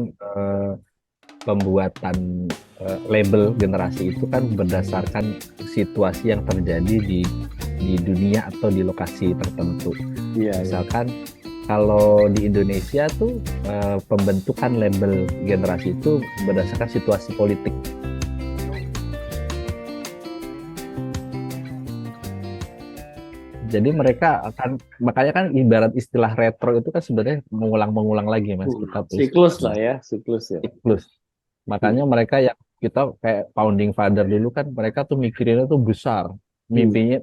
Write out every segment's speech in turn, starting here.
eh, pembuatan label generasi itu kan berdasarkan situasi yang terjadi di dunia atau di lokasi tertentu. Iya, iya. Misalkan kalau di Indonesia tuh pembentukan label generasi itu berdasarkan situasi politik. Jadi mereka akan, makanya kan ibarat istilah retro itu kan sebenarnya mengulang-mengulang lagi Mas, kita tulis Siklus lah ya, siklus ya. siklus. Hmm, Makanya mereka yang kita kayak founding father dulu kan mereka tuh mikirinnya tuh besar, hmm, mimpinya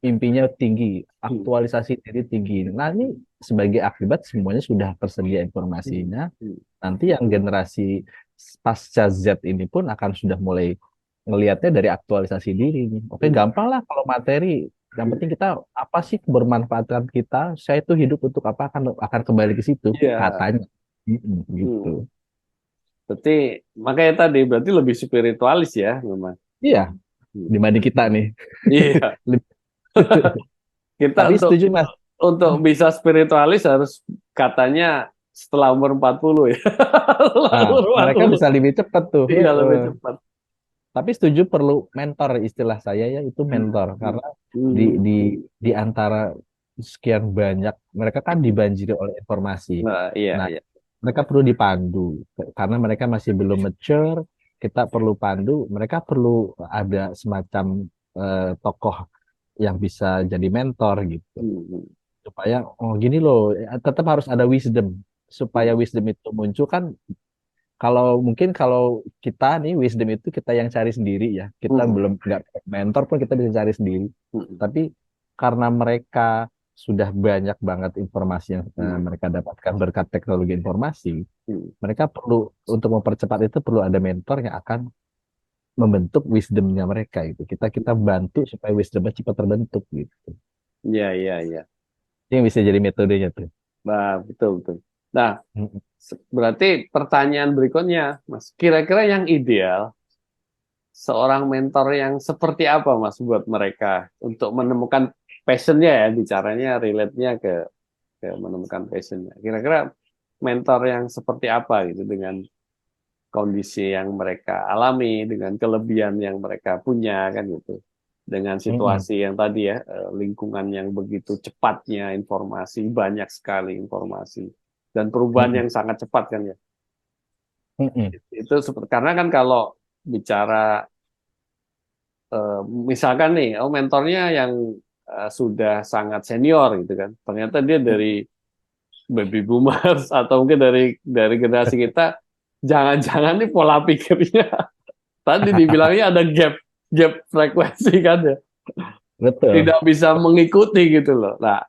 mimpinya tinggi, hmm, aktualisasi diri tinggi. Nah ini sebagai akibat semuanya sudah tersedia hmm, informasinya. hmm, Nanti yang generasi pasca Z ini pun akan sudah mulai ngelihatnya dari aktualisasi diri nih. Oke, hmm, gampang lah kalau materi. Yang hmm. penting kita apa sih kebermanfaatan kita? Saya itu hidup untuk apa? Akan kembali ke situ Iya. katanya. Hmm. Gitu. Berarti makanya tadi berarti lebih spiritualis ya memang. Iya, Hmm. dibanding kita nih. Iya, kita Tapi untuk setuju Mas. bisa spiritualis harus katanya setelah umur 40 ya. Setelah Nah, umur mereka 40. bisa lebih cepat tuh. Iya, lebih cepat. Tapi setuju perlu mentor, istilah saya ya itu Hmm. mentor, Hmm. karena di Hmm. di di antara sekian banyak mereka kan dibanjiri oleh informasi. Nah, iya, Nah, iya. mereka perlu dipandu karena mereka masih belum mature. Kita perlu pandu, mereka perlu ada semacam tokoh yang bisa jadi mentor gitu. Hmm. Hmm. Supaya oh gini loh, tetap harus ada wisdom. Supaya Hmm. wisdom itu muncul kan, kalau mungkin kalau kita nih wisdom itu kita yang cari sendiri ya. Kita Hmm. belum nggak mentor pun kita bisa cari sendiri. Hmm. Tapi karena mereka sudah banyak banget informasi yang Hmm. mereka dapatkan berkat teknologi informasi, Hmm. mereka perlu untuk mempercepat itu perlu ada mentor yang akan membentuk wisdomnya mereka itu. Kita kita bantu supaya wisdomnya cepat terbentuk gitu. Iya, iya, iya. Ini yang bisa jadi metodenya tuh. Nah, betul, betul. Nah, Mm-mm. berarti pertanyaan berikutnya, Mas, kira-kira yang ideal seorang mentor yang seperti apa, Mas, buat mereka untuk menemukan passionnya ya, bicaranya relate-nya ke menemukan passionnya. Kira-kira mentor yang seperti apa gitu dengan kondisi yang mereka alami, dengan kelebihan yang mereka punya kan gitu. Dengan Mm-mm. situasi yang tadi ya, lingkungan yang begitu cepatnya informasi, banyak sekali informasi dan perubahan Mm-mm. yang sangat cepat kan ya. Mm-mm. Itu seperti karena kan kalau bicara misalkan nih, oh mentornya yang sudah sangat senior gitu kan. Ternyata dia dari baby boomers atau mungkin dari generasi kita, jangan-jangan nih pola pikirnya tadi dibilangnya ada gap gap frekuensi kan ya, Betul. tidak bisa mengikuti gitu loh. Nah,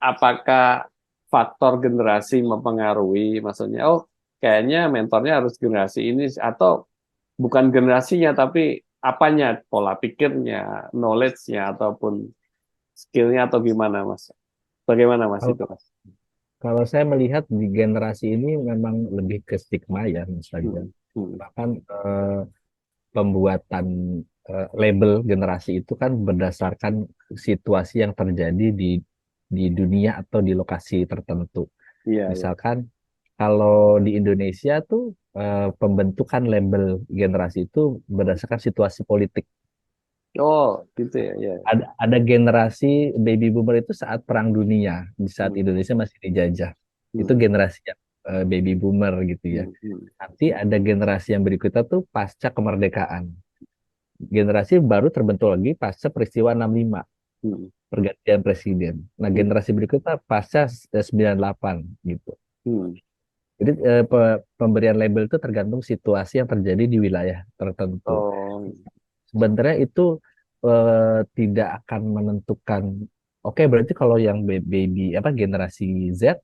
apakah faktor generasi mempengaruhi? Maksudnya, oh kayaknya mentornya harus generasi ini atau bukan generasinya tapi apanya, pola pikirnya, knowledge-nya ataupun skill-nya atau gimana Mas? Bagaimana Mas Kalau itu Mas? kalau saya melihat di generasi ini memang lebih ke stigma ya, Mas Fajar. Hmm. Hmm. Bahkan pembuatan label generasi itu kan berdasarkan situasi yang terjadi di dunia atau di lokasi tertentu. Iya, iya. Misalkan kalau di Indonesia tuh pembentukan label generasi itu berdasarkan situasi politik. Oh, gitu ya, ya. Ada generasi baby boomer itu saat Perang Dunia, di saat Hmm. Indonesia masih dijajah. Itu Hmm. generasi yang baby boomer gitu ya. Hmm. Hmm. Nanti ada generasi yang berikutnya tuh pasca kemerdekaan. Generasi baru terbentuk lagi pasca peristiwa 65, Hmm. pergantian presiden. Nah, Hmm. generasi berikutnya pasca 98 gitu. Hmm. Jadi pemberian label itu tergantung situasi yang terjadi di wilayah tertentu. Oh. Sebenarnya itu tidak akan menentukan. Oke, berarti kalau yang baby apa generasi Z,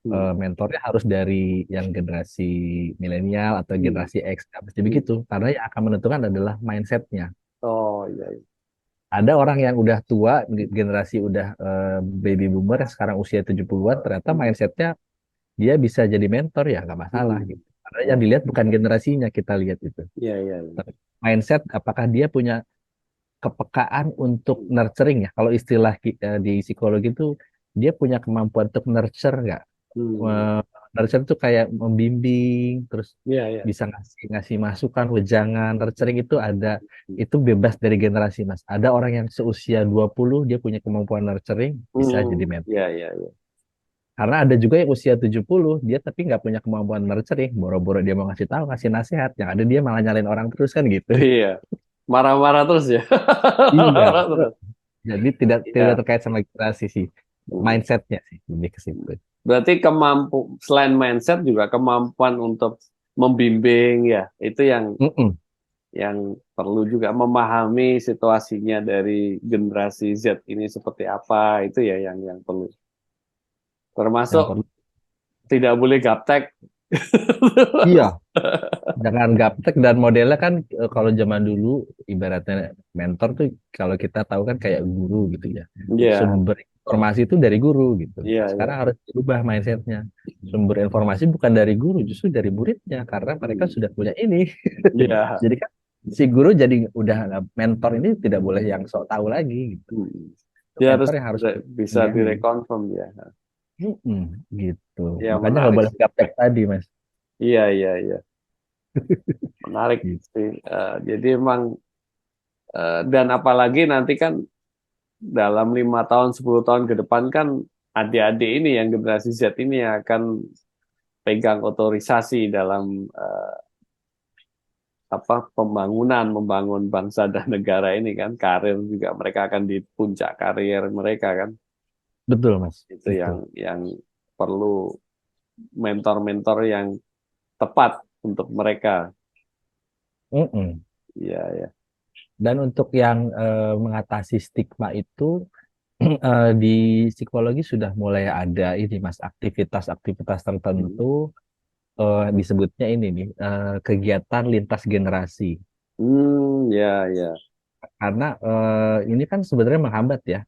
Hmm. mentornya harus dari yang generasi milenial atau Hmm. generasi X. Nggak mesti Hmm. begitu, karena yang akan menentukan adalah mindsetnya. Oh, iya, iya. Ada orang yang udah tua, generasi udah baby boomer yang sekarang usia 70-an, ternyata Hmm. mindsetnya dia bisa jadi mentor ya nggak masalah Hmm. gitu. Karena yang Oh, dilihat bukan generasinya, kita lihat itu. iya, iya, iya. Tapi mindset, apakah dia punya kepekaan untuk nurturing ya. Kalau istilah di psikologi itu dia punya kemampuan untuk nurture nggak? Hmm. Nurture itu kayak membimbing, terus Iya, iya. bisa ngasih ngasih masukan, wejangan. Nurturing itu ada, itu bebas dari generasi, Mas. Ada orang yang seusia 20 dia punya kemampuan nurturing, bisa jadi mentor. Iya, iya, iya. Karena ada juga yang usia 70 dia tapi nggak punya kemampuan nurturing, boro-boro dia mau ngasih tahu, ngasih nasihat, yang ada dia malah nyalain orang terus kan gitu. Iya. Marah-marah terus ya. Iya. Marah terus. Jadi tidak tidak Iya. terkait sama generasi sih, Hmm. mindsetnya sih lebih ke situ. Berarti selain mindset juga kemampuan untuk membimbing ya, itu Mm-mm. yang perlu juga memahami situasinya dari generasi Z ini seperti apa, itu ya yang perlu. Yang Termasuk perlu, tidak boleh gaptek. iya, jangan gaptek. Dan modelnya kan kalau zaman dulu ibaratnya mentor tuh kalau kita tahu kan kayak guru gitu ya. Iya, Sumber informasi itu dari guru gitu. iya, Nah, iya. sekarang harus dirubah mindsetnya. Sumber informasi bukan dari guru, justru dari muridnya karena mereka Hmm. sudah punya ini. Iya. Jadi kan si guru jadi udah mentor ini tidak boleh yang sok tahu lagi gitu. Hmm. Dia harus Mentor yang harus bisa dibiayai. direkonfirm ya. Mm-mm, gitu. Ya Makanya nggak menarik boleh sih. gaptek tadi, Mas. Iya, iya, iya. Menarik Gitu. sih. Jadi emang dan apalagi nanti kan dalam 5 tahun, 10 tahun ke depan kan adik-adik ini yang generasi Z ini akan pegang otorisasi dalam membangun bangsa dan negara ini kan, karir juga mereka akan di puncak karir mereka kan, Betul, Mas. itu Betul. yang perlu mentor-mentor yang tepat untuk mereka. Mm-mm. Iya, ya. Dan untuk yang mengatasi stigma itu di psikologi sudah mulai ada ini, Mas, aktivitas-aktivitas tertentu disebutnya ini nih kegiatan lintas generasi. Ya, ya. Karena ini kan sebenarnya menghambat ya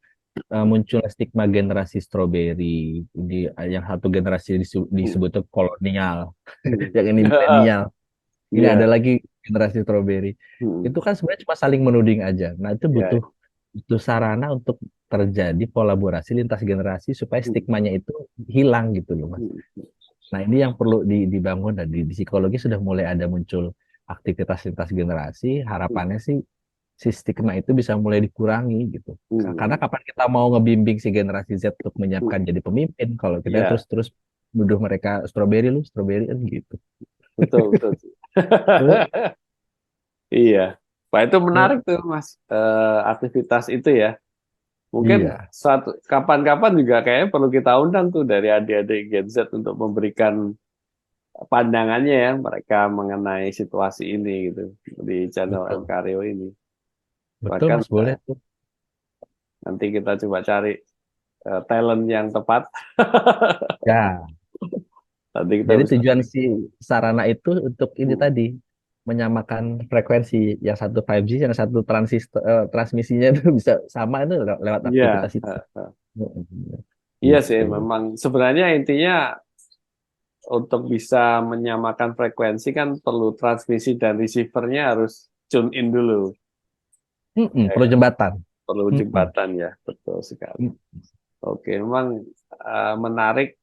muncul stigma generasi stroberi di yang satu generasi Hmm. disebut kolonial, Hmm. yang ini milenial. Ini ada Iya. lagi generasi strawberry. Hmm. Itu kan sebenarnya cuma saling menuding aja. Nah, itu Ya. butuh sarana untuk terjadi kolaborasi lintas generasi supaya Hmm. stigmanya itu hilang gitu loh, Mas. Hmm. Nah, ini yang perlu dibangun dan di psikologi sudah mulai ada muncul aktivitas lintas generasi. Harapannya sih si stigma itu bisa mulai dikurangi gitu. Karena Hmm. kapan kita mau ngebimbing si generasi Z untuk Hmm. menyiapkan jadi pemimpin kalau kita Ya, terus-terus nuduh mereka strawberry kan gitu. betul, betul. Iya. Wah, itu menarik tuh, Mas. Aktivitas itu ya. Mungkin Iya. kapan-kapan juga kayaknya perlu kita undang tuh dari adik-adik Gen Z untuk memberikan pandangannya ya mereka mengenai situasi ini gitu di channel M Betul. Karyo ini. Betul, Bahkan Mas, boleh tuh. nanti kita coba cari talent yang tepat. Ya, Nanti kita jadi bisa. tujuan si sarana itu untuk ini Hmm. tadi menyamakan frekuensi yang satu 5G yang satu transmisinya itu bisa sama itu lewat Iya, aktivitas itu. iya sih. Gitu. Memang sebenarnya intinya untuk bisa menyamakan frekuensi kan perlu transmisi dan receivernya harus tune in dulu. Ya, Perlu ya. jembatan. Perlu Mm-mm. jembatan ya, betul sekali. Oke, memang menarik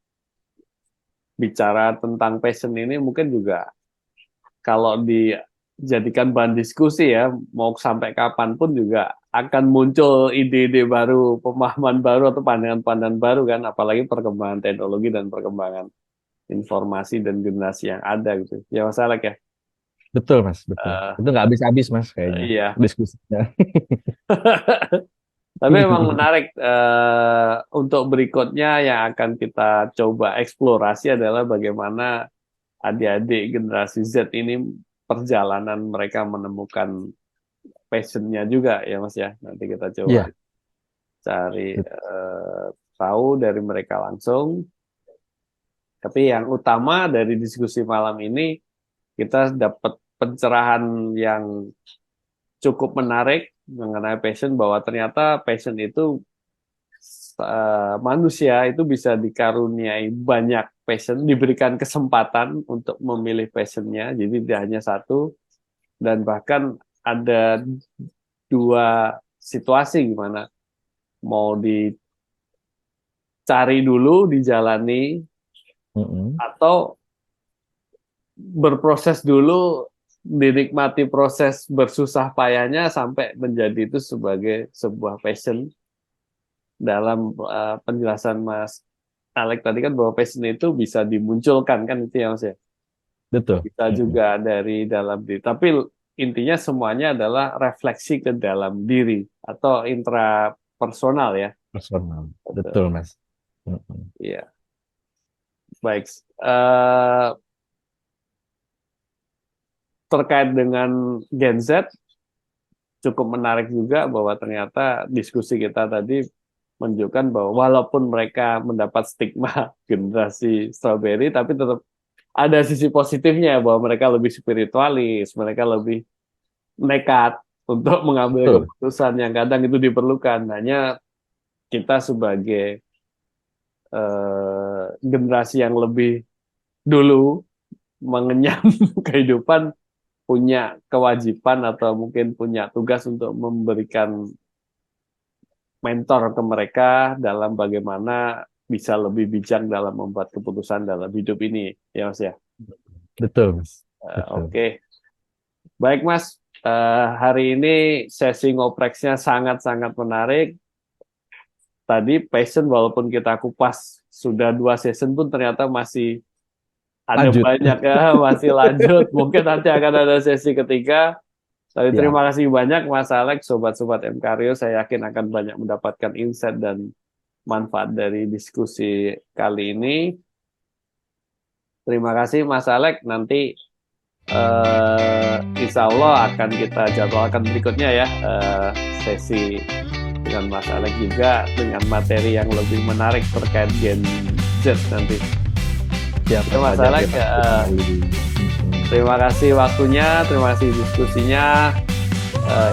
bicara tentang passion ini mungkin juga kalau dijadikan bahan diskusi ya, mau sampai kapanpun juga akan muncul ide-ide baru, pemahaman baru atau pandangan-pandangan baru kan, apalagi perkembangan teknologi dan perkembangan informasi dan generasi yang ada gitu. Ya Mas Alek ya. Betul, Mas, betul. Eh, Itu nggak habis-habis, Mas, kayaknya iya. diskusinya. Tapi memang menarik untuk berikutnya yang akan kita coba eksplorasi adalah bagaimana adik-adik generasi Z ini perjalanan mereka menemukan passionnya juga ya Mas ya. Nanti kita coba Iya, cari bet- tahu dari mereka langsung. Tapi yang utama dari diskusi malam ini kita dapat pencerahan yang cukup menarik mengenai passion bahwa ternyata passion itu manusia itu bisa dikaruniai banyak passion, diberikan kesempatan untuk memilih passionnya, jadi tidak hanya satu, dan bahkan ada dua situasi gimana mau dicari dulu, dijalani, Mm-mm. atau berproses dulu, dinikmati proses bersusah payahnya sampai menjadi itu sebagai sebuah passion. Dalam penjelasan Mas Alek tadi kan bahwa passion itu bisa dimunculkan kan, itu ya Mas ya. Betul. Bisa Mm-mm. juga dari dalam diri. Tapi intinya semuanya adalah refleksi ke dalam diri atau intrapersonal ya. Personal. Betul. Betul, Mas. Mm-mm. Iya, baik. Eh, Terkait dengan Gen Z, cukup menarik juga bahwa ternyata diskusi kita tadi menunjukkan bahwa walaupun mereka mendapat stigma generasi strawberry, tapi tetap ada sisi positifnya bahwa mereka lebih spiritualis, mereka lebih nekat untuk mengambil Betul. keputusan yang kadang itu diperlukan. Hanya kita sebagai generasi yang lebih dulu mengenyam kehidupan punya kewajiban atau mungkin punya tugas untuk memberikan mentor ke mereka dalam bagaimana bisa lebih bijak dalam membuat keputusan dalam hidup ini, ya Mas ya. Betul, Mas. Betul. Oke, baik Mas. Hari ini sesi ngopreksnya sangat-sangat menarik. Tadi passion walaupun kita kupas sudah 2 season pun ternyata masih ada Lanjut. banyak ya, masih lanjut. Mungkin nanti akan ada sesi ketiga. Tapi Ya. terima kasih banyak Mas Alex, sobat-sobat MKRIO. Saya yakin akan banyak mendapatkan insight dan manfaat dari diskusi kali ini. Terima kasih Mas Alex. Nanti insya Allah akan kita jadwalkan berikutnya ya, sesi dengan Mas Alex juga dengan materi yang lebih menarik terkait Gen Z nanti. Siapa Oke, Mas saja Alex, kita kenali. Mm-mm. terima kasih waktunya, terima kasih diskusinya,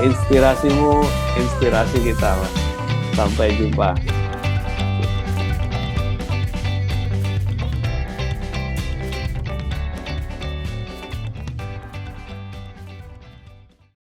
inspirasimu, inspirasi kita, Mas. Sampai jumpa.